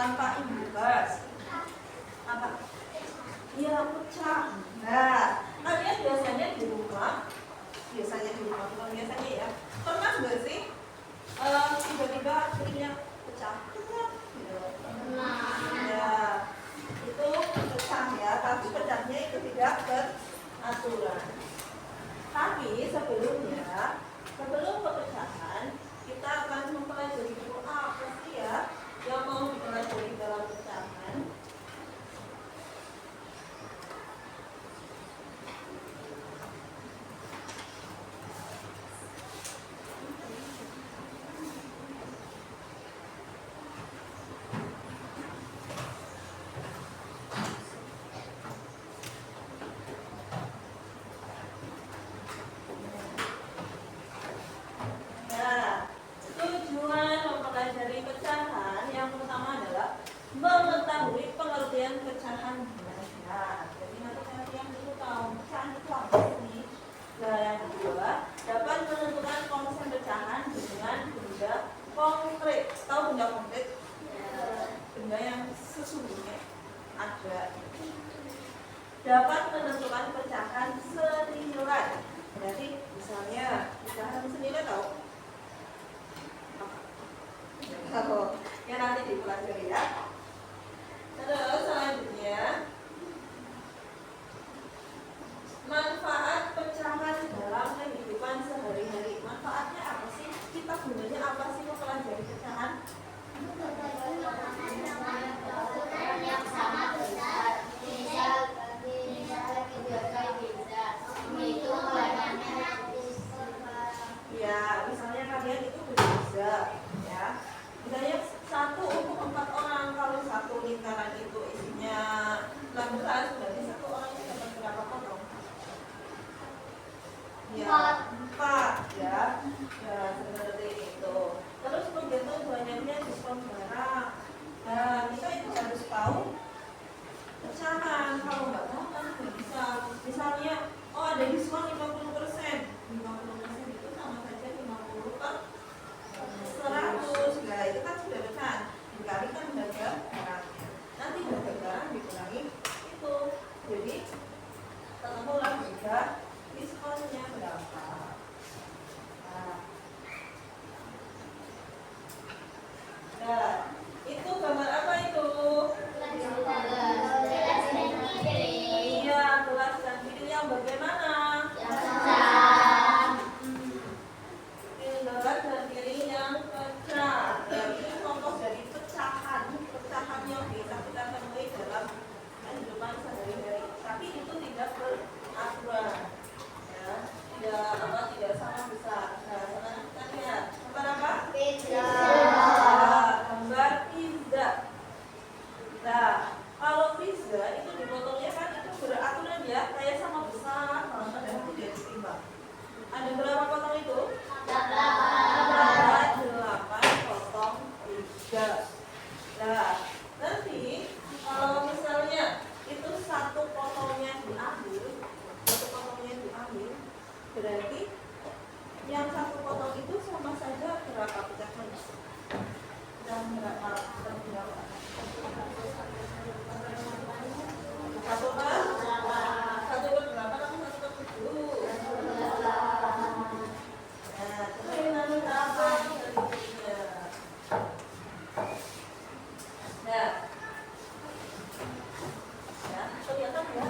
tanpa imbas. Apa? Ya pecah. Nah, kalian biasanya di rumah, bukan biasanya ya, pernah nggak sih tiba-tiba piringnya pecah? Ya, itu pecah ya, tapi pecahnya itu tidak beraturan. Tapi sebelum pepecahan, kita akan mempelajari dulu apa sih ya yang mau dipelajari dalam pecahan. Mengetahui pengertian pecahan belajar. Jadi nanti yang dulu tahu pecahan itu apa sih? Nah, yang kedua, dapat menentukan konsep pecahan dengan benda konkret. Tahu benda konkret? Benda yang sesungguhnya ada. Dapat menentukan pecahan senilai. Berarti misalnya pecahan senilai tahu? Kalau ya nanti dipelajari ya. Terus selanjutnya, manfaat pecahan dalam kehidupan sehari-hari. Manfaatnya apa sih? Kita gunanya apa sih mempelajari pecahan? Yang sama besar, misal keluarga beda, itu banyaknya. Ya, misalnya kalian itu berbeda, ya. Misalnya 1 untuk 4 orang, kalau satu lingkaran itu isinya 16, berarti 1 orangnya dapat berapa potong? Ya, 4 ya. Ya, seperti itu. Terus begitu banyaknya diskon barang. Nah, kita itu harus tahu pecahan. Kalau nggak tahu kan nggak bisa. Misalnya, oh ada diskon 50%. 50% itu sama saja 50 per 100. Nah, itu kan sudah pecahan. Dikalikan harga barangnya. Nanti harga barang dikurangi itu. Jadi ketemulah juga diskonnya berapa. Nah, itu gambar apa itu? Iya, gelas dan piring yang bagaimana? Gelas dan piring yang pecah. Ini contoh dari pecahan yang bisa kita temui dalam kehidupan sehari-hari. Tapi itu tidak beraturan, ya, tidak sama besar. Nah, sekarang kita lihat gambar apa? Pizza. Gambar pizza. Nah, kalau pizza itu dipotongnya kan itu beraturan ya, kayak sama besar, padahal tidak ditimbang. Ada berapa potong itu? 8 potong pizza. Nah, nanti kalau misalnya itu satu potongnya diambil, berarti yang satu potong itu sama saja berapa pecahannya? Dan berapa? Satu per 8 atau 1 per 7? Nah, kemudian apa berikutnya? Nah, ya, kelihatan ya?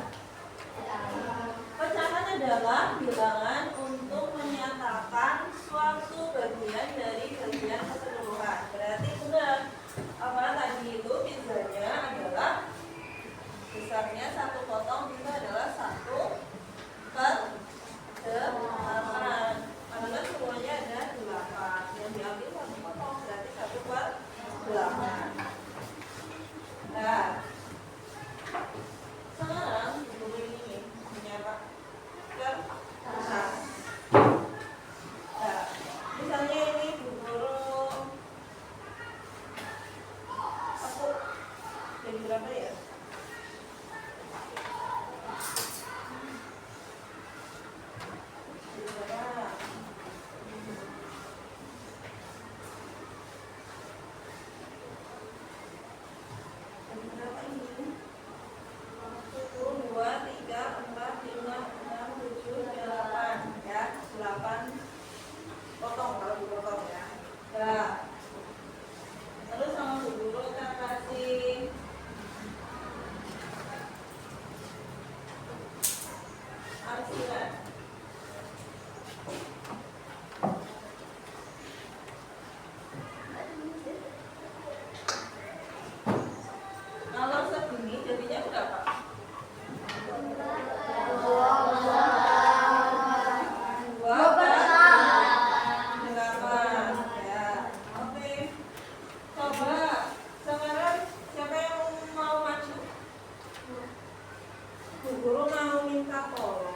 Pecahan adalah bilangan untuk menyatakan suatu bagian dari bagian keseluruhan. Berarti benar apa tadi itu pizzanya adalah besarnya 1 potong itu adalah 1 per 8. Padahal semuanya ada 8. Yang diambil 1 potong berarti 1 per 8. Nah, sekarang guru ini menyatakan kertas. Nah, misalnya ini guru aku jadi berapa ya? 9. Kalau segini jadinya berapa? 8. Ya, oke. Coba sekarang siapa yang mau maju? Bu Guru mau minta tolong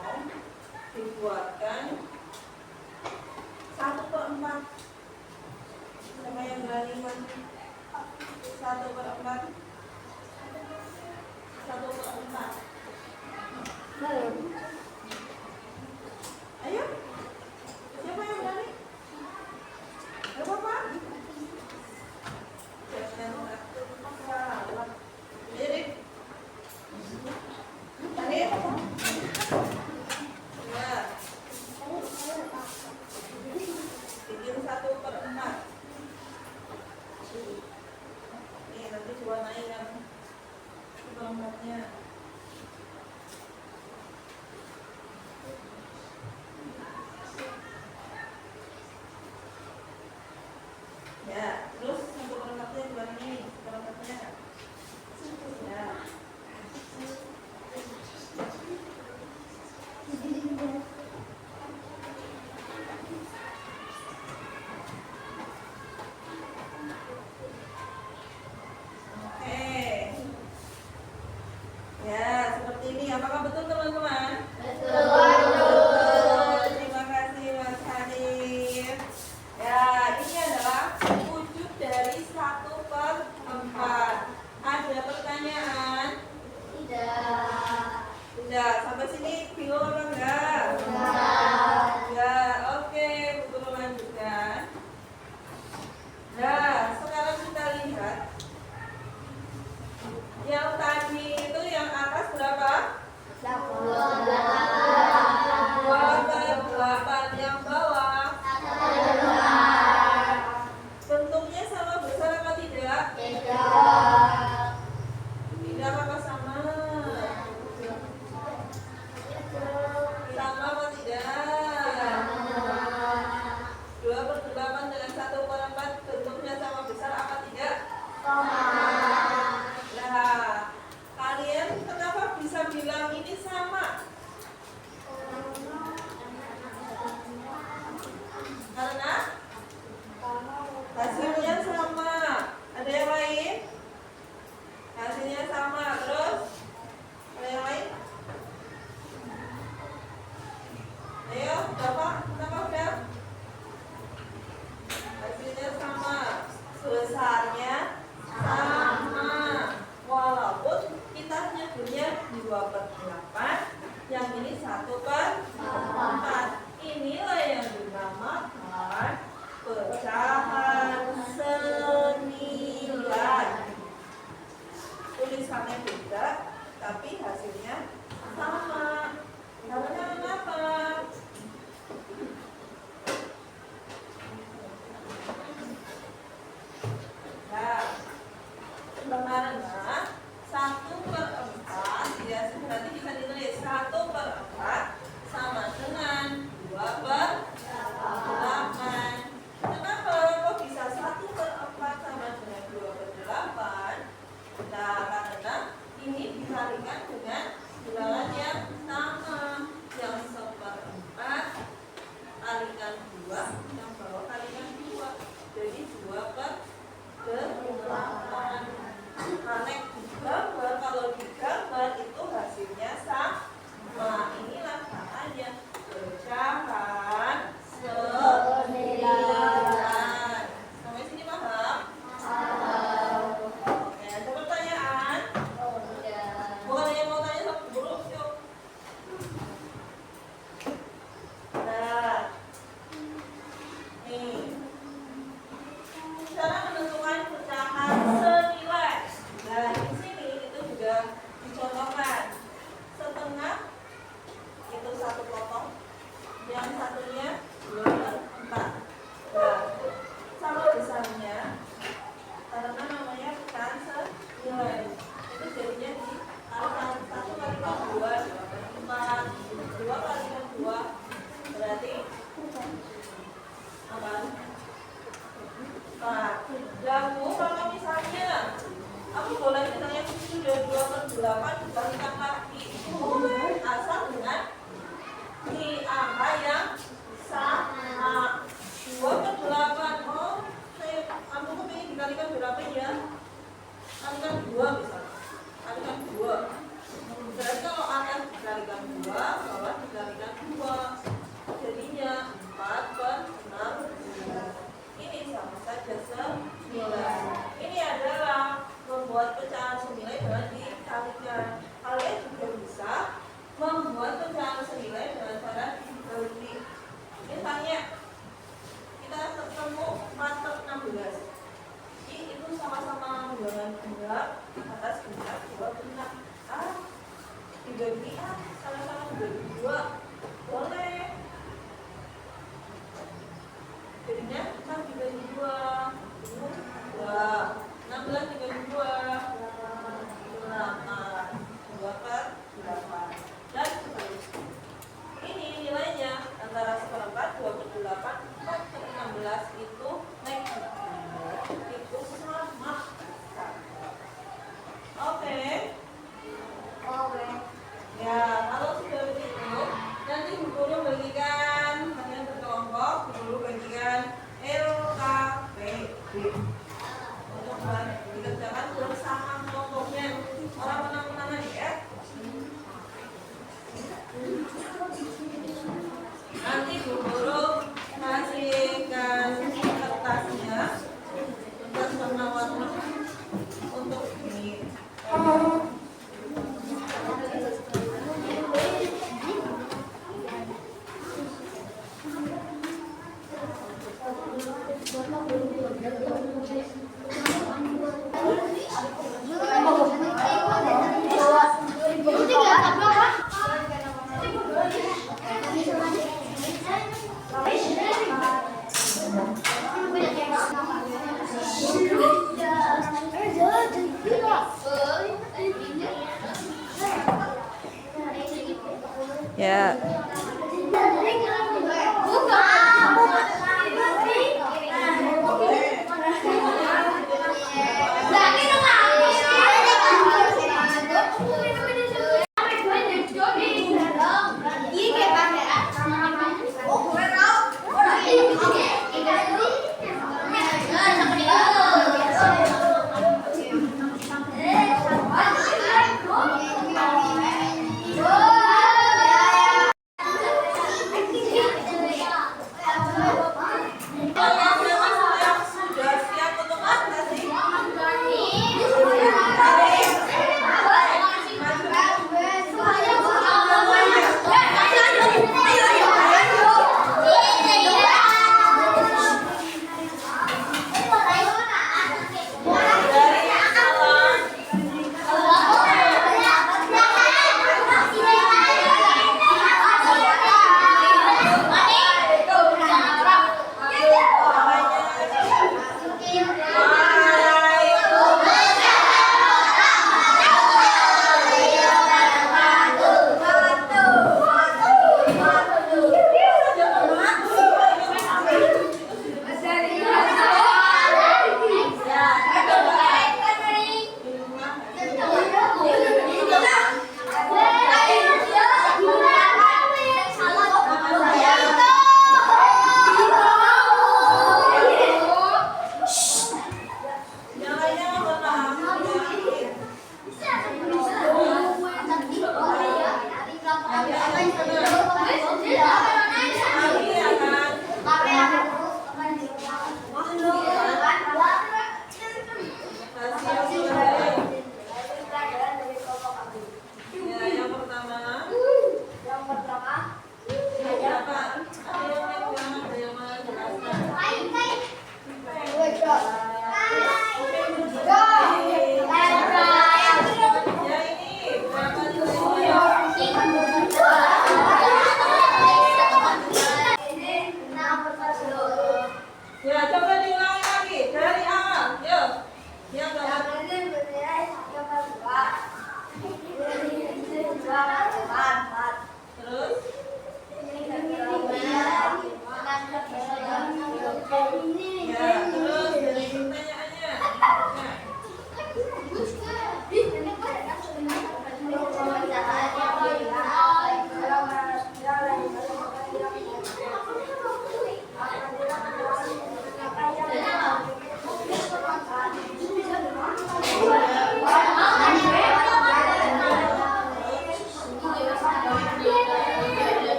Ya.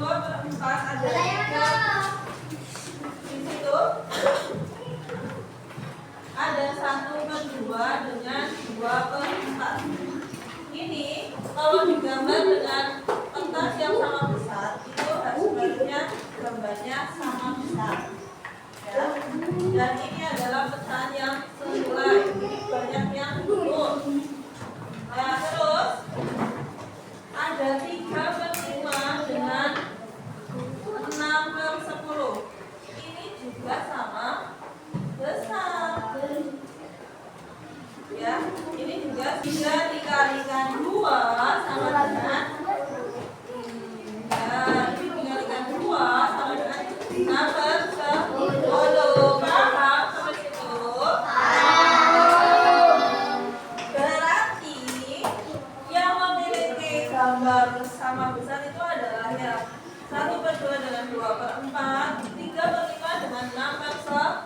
2/4 ada 3. Di situ ada 1/2 dengan 2/4. Ini kalau digambar dengan pentas yang sama besar itu sebenarnya gambarnya sama besar. Ya. Dan ini adalah pecahan yang senilai. Ini banyak yang turun. Nah, terus ada 3/5 dengan 6/10. Ini juga sama besar. Ya, ini juga 3 dikalikan 2 sama dengan ini dikalikan 2 sama dengan 6/10. Paham sampai situ? Berarti yang memiliki gambar sama besar itu adalah ya 1/2 dengan 2/4, 3/5 dengan 6/10.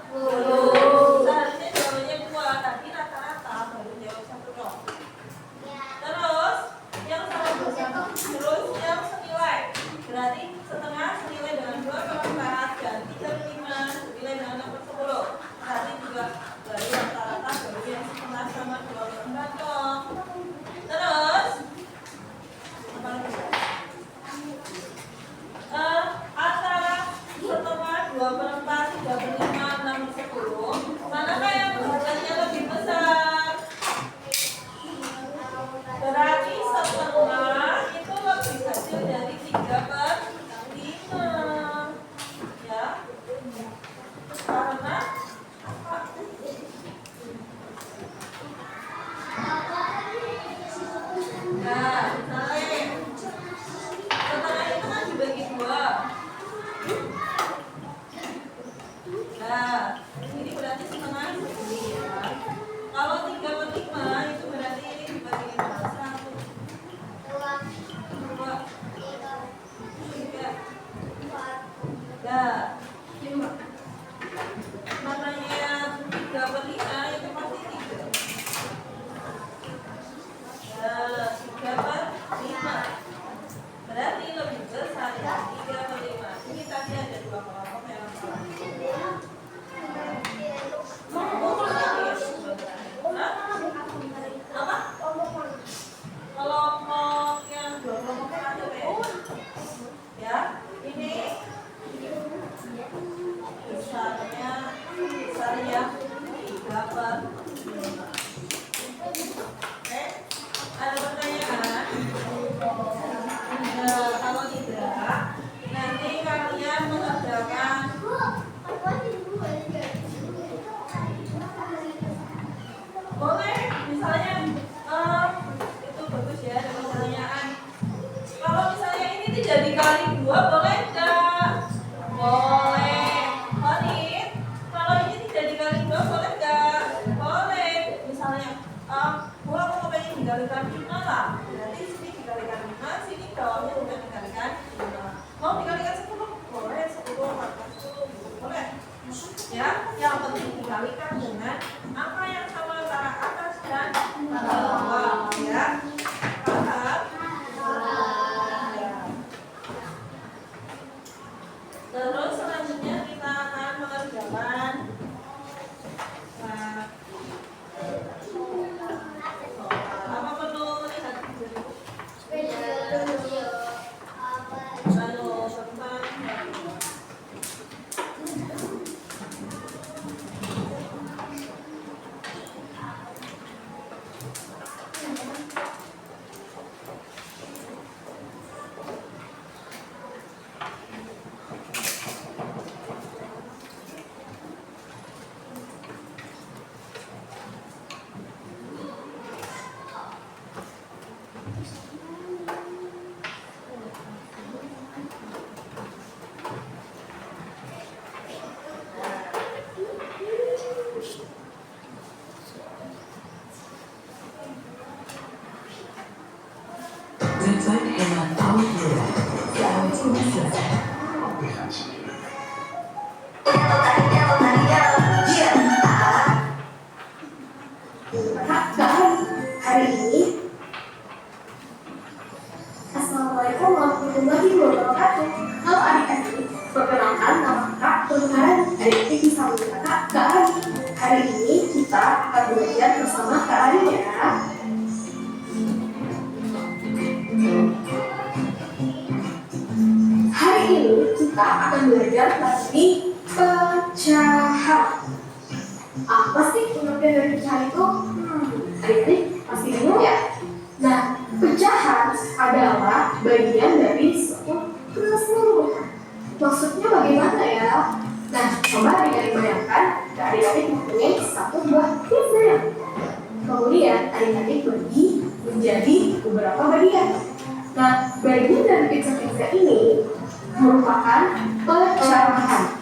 Seharusnya jawabannya 2, tapi rata-rata baru jawab 1 dong. Terus yang sama besar, terus yang senilai. Berarti setengah senilai dengan 2/4 dan 3/5 senilai dengan 6/10. Berarti juga dari rata-rata baru yang setengah sama 2/4 dong. Terus apa lagi? Antara setengah 2/4, 3/5, 6/10, manakah yang besarnya lebih besar? Berarti setengah itu lebih kecil dari 3/5. Ya. Karena apa? Nah, misalnya setengah itu kan dibagi 2. Nah, ini berarti setengah segini ya. Kalau 3/5 itu berarti ini dibagi 1, 2, 3. Nah, makanya 3/5 itu pasti 3. Nah, 3/5 berarti lebih besar ya 3/5. Ini tadi ada 2 kelompok yang salah. Apa? Kelompok yang 2 kelompok ada ya. Ini besarnya 3/5. Oke, ada pertanyaan? Nah, kalau tidak, nanti kalian mengerjakan boleh, misalnya itu bagus ya, ada pertanyaan. Kalau misalnya ini tidak dikali 2, boleh enggak? Boleh. Farid, kalau ini tidak dikali 2, boleh enggak? Boleh. Misalnya, Bu, aku mau pengen dikalikan 5 lah. Berarti sini dikalikan 5, sini bawahnya udah dikalikan 5. Mau dikalikan 10? Boleh, 10, 14, 10, boleh. Ya, yang penting dikalikan dengan angka yang sama antara atas dan bawah, ya. Paham? Ya. wabarakatuh. Halo adik-adik, perkenalkan nama Kak Pemekaran. Adik-adik bisa menyapa Kak Ari. Hari ini kita akan belajar bersama Kak Ari ya. Hari ini kita akan belajar materi pecahan. Apa sih pengertian dari pecahan itu? Adik-adik pasti bingung ya? Nah, pecahan adalah bagian dari suatu keseluruhan. Maksudnya bagaimana ya? Nah, coba adik-adik bayangkan adik-adik mempunyai satu buah pizza. Kemudian adik-adik bagi menjadi beberapa bagian. Nah, bagian dari pizza ini merupakan pecahan.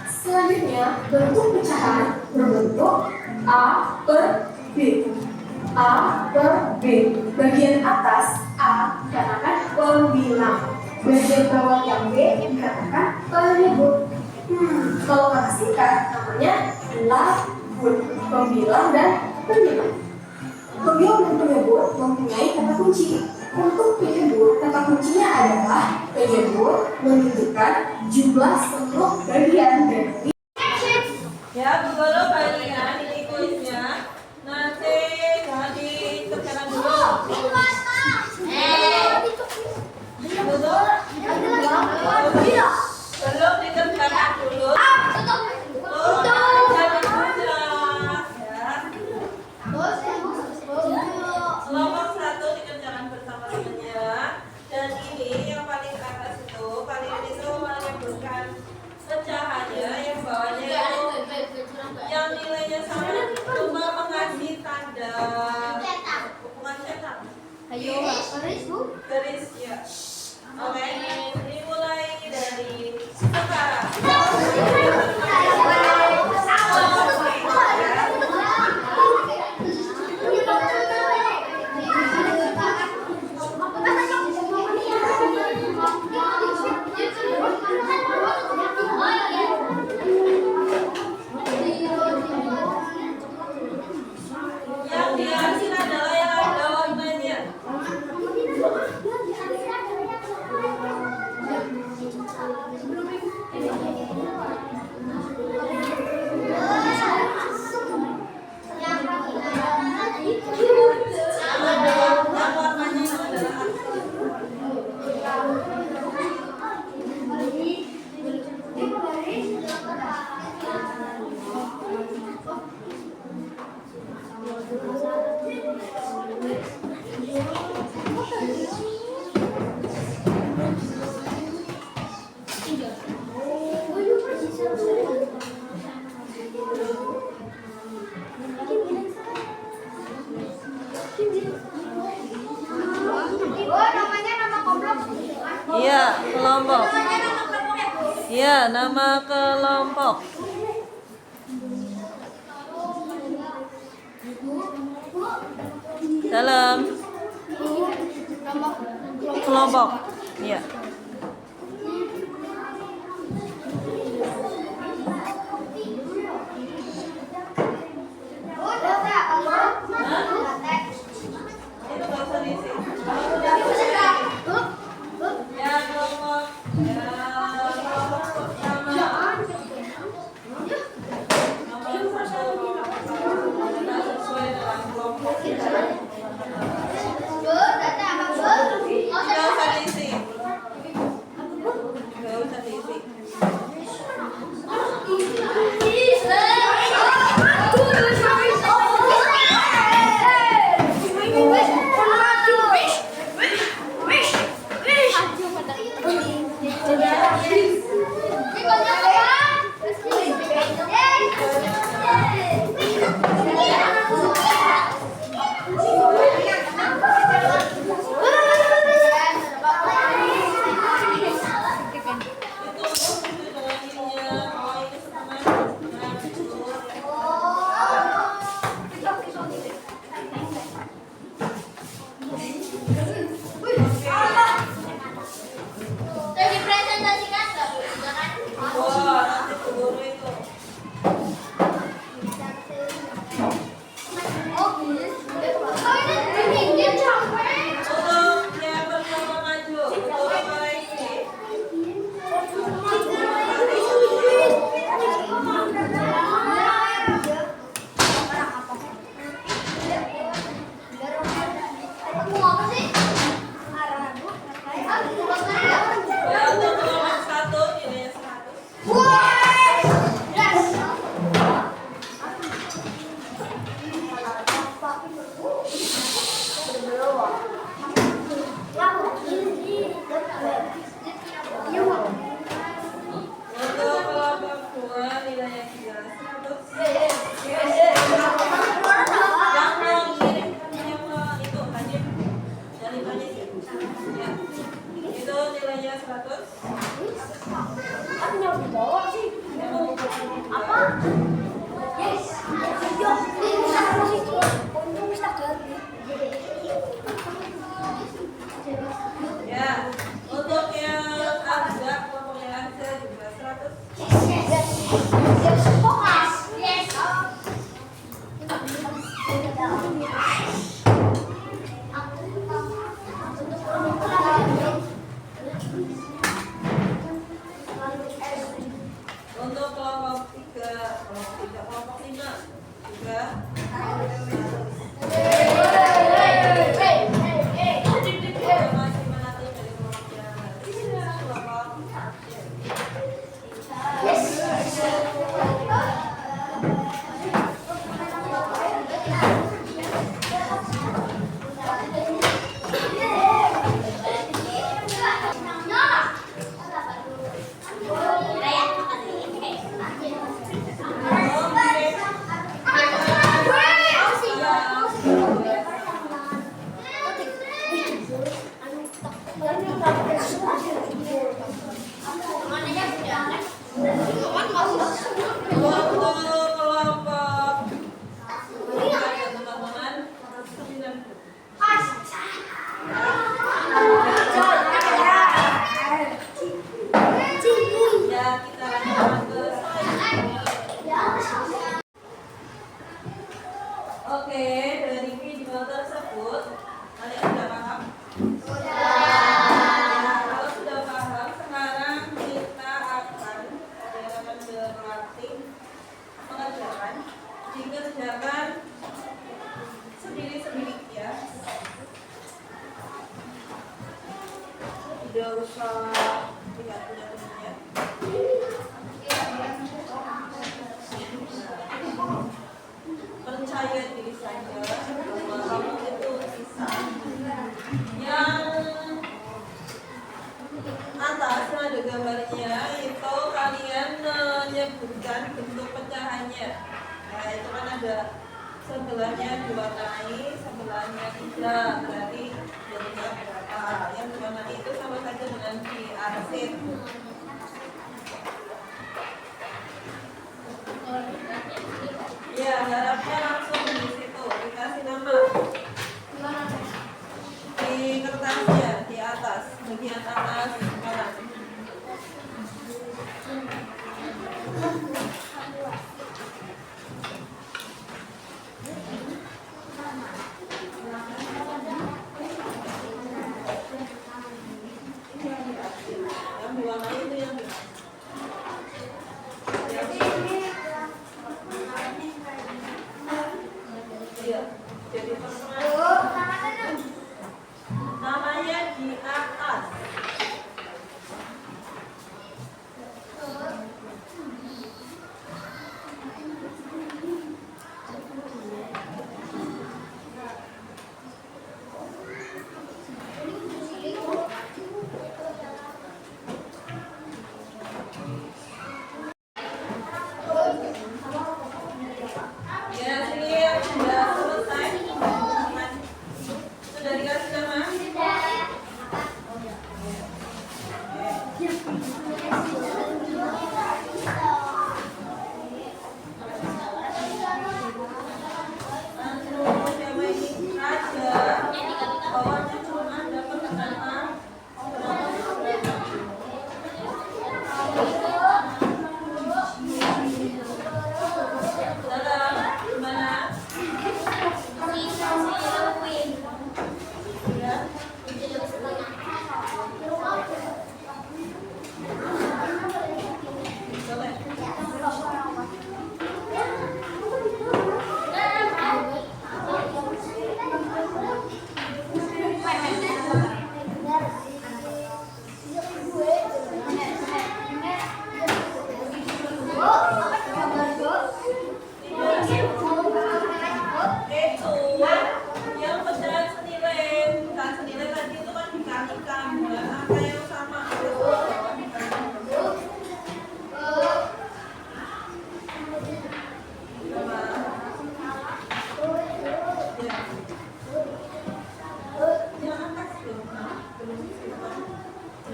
Selanjutnya, bentuk pecahan berbentuk A per B. A per B. Bagian atas A dikatakan pembilang. Bagian bawah yang B dikatakan penyebut. Kalau kata singkat namanya labun, pembilang dan penyebut. Pembilang dan penyebut mempunyai kata kunci. Untuk penyebut, kata kuncinya adalah penyebut menunjukkan jumlah seluruh bagian dari. Ya, guru kalian ini kuisnya. Nanti jangan dikerjakan dulu. Belum dikerjakan dulu. Kelompok 1 dikerjakan bersama-samanya. Dan ini yang paling atas itu, kalian itu menyebutkan pecahannya, yang bawahnya itu yang nilainya sama, cuma mengasih tanda bukan cetak. Ayo, Garis ya. Oke, dimulai dari sekarang. Yang dihasil adalah yang ada warnanya. Yang warnanya itu adalah iya, kelompok. Iya, nama kelompok. Dalam kelompok. Iya. Itu nggak usah diisi. Ya, kelompok. Ya, kelompok pertama. Nomor 1 sesuai dengan kelompok. Tidak usah diisi. Ya, untuk kelompok 1 nilainya 100. Untuk kelompok 2 nilainya juga 100. Yang mau kirim yang mau itu Hanim dari Hanis ya. Ya. Itu nilainya 100. Ya. Untuk yang Arza, kelompok yang Arza juga 100. Untuk kelompok 3, kelompok 5 juga 100. Masih menanti dari kelompok yang lain. Kelompok ya, kita lanjutkan ke slide. Oke, dari video tersebut kalian sudah paham? Kalau sudah paham, sekarang kita akan berlatih mengerjakan. Dikerjakan sendiri-sendiri ya. Tidak usah lihat punya temannya. Percaya diri saja bahwa kamu itu bisa. Yang atas ada gambarnya itu kalian menyebutkan bentuk pecahannya. Nah, itu kan ada sebelahnya diwarnai, sebelahnya tidak, berarti jadinya berapa. Yang diwarnai itu sama saja dengan diarsip. Ya, harapnya langsung di situ dikasih nama di kertasnya di atas bagian atas kanan. Yang diwarnai itu yang iya, jadi namanya di atas.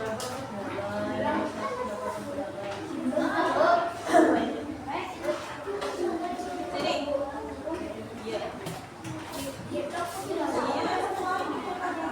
berapa berapa yang satu berapa. Sini. Iya. Iya, semua ikut aja.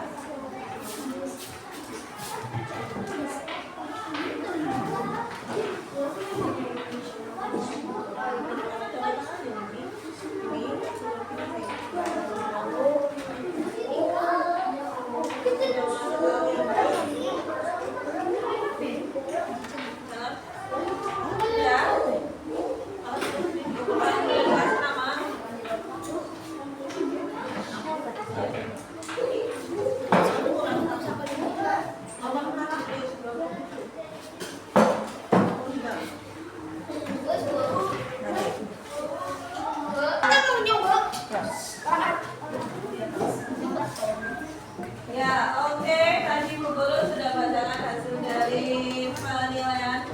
Ya, oke. Tadi Bu Guru sudah bacakan hasil dari penilaian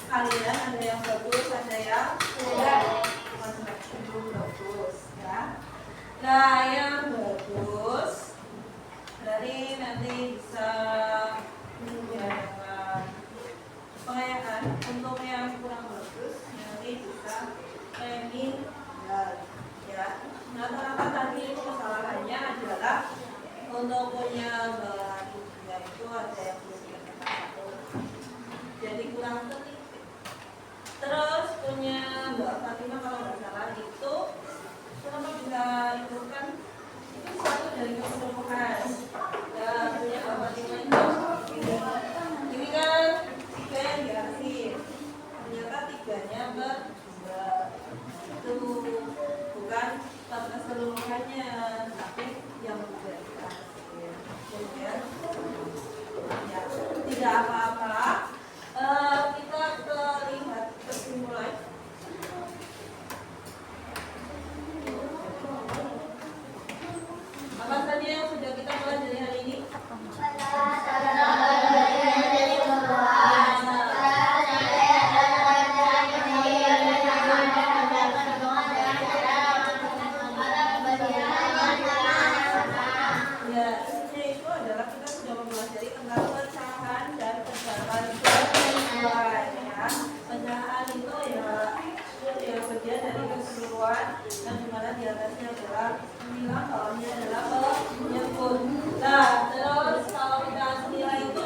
kalian. Ada yang bagus, ada yang tidak. Belum bagus, ya. Nah, yang bagus dari nanti bisa menjalankan pengayaan. Untuk yang kurang bagus nanti bisa meninggal, ya. Nah, kenapa tadi itu kesalahannya adalah untuk punya Mbak Lydia itu ada yang belum dikatakan satu, jadi kurang teliti. Terus punya Mbak Fatimah kalau nggak salah itu kenapa bisa itu kan itu satu dari keseluruhan. Dan punya Mbak Fatimah itu ini kan tiga yang dikasih, ternyata tiganya berdua. Itu bukan keseluruhannya, tapi yang sudah dikasih. Kemudian ya tidak apa-apa. Kita lihat kesimpulan. Apa saja yang sudah kita pelajari hari ini? Ya, intinya itu adalah kita sudah mempelajari tentang pecahan dan pecahan keseluruhan, ya. Pecahan itu ya bagian dari keseluruhan yang dimana di atasnya adalah bilang bawahnya adalah penyebut. Nah, terus kalau kita nilai itu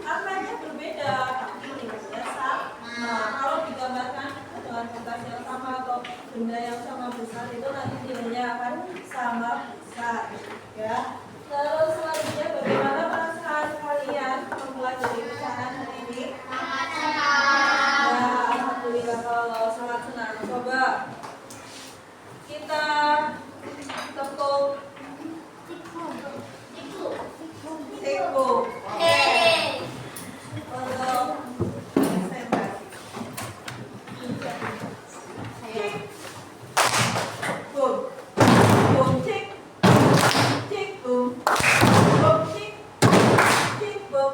angkanya berbeda tapi nilainya sama. Kalau digambarkan dengan kertas yang sama atau benda yang sama besar itu nanti nilainya akan sama besar, ya. Terus selanjutnya bagaimana perasaan kalian mempelajari pecahan hari ini? Ya, alhamdulillah kalau sangat senang. Coba kita tepuk tiku. Oke. Untuk presentasi. Cik. Boom. Boom cik. Cik boom. Boom cik. Cik boom.